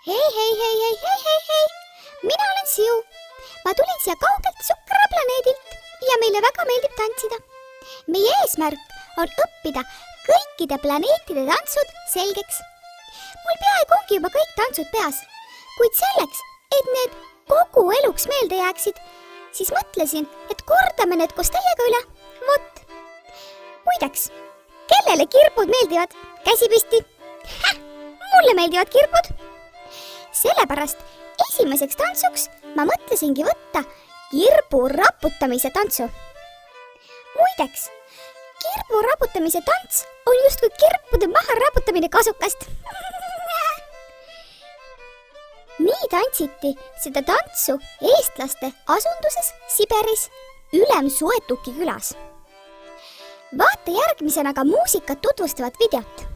Hei. Mina olen Siu. Ma tulin siia kaugelt sukraplaneedilt ja meile väga meeldib tantsida. Meie eesmärk on õppida kõikide planeetide tantsud selgeks. Mul peaaegu ongi juba kõik tantsud peas, kuid selleks, et need kogu eluks meelde jääksid, siis mõtlesin, et kordame need koos teiega üle. Vot. Muideks, kellele kirbud meeldivad? Käsi püsti. Mulle meeldivad kirbud. Sellepärast esimeseks tantsuks ma mõtlesingi võtta kirbu raputamise tantsu. Muideks, kirbu raputamise tants on justkui kirpude maha raputamine kasukast. Nii tantsiti seda tantsu eestlaste asunduses Siberis Ülemsuetuki külas. Vaata järgmisena ka muusikat tutvustavat videot.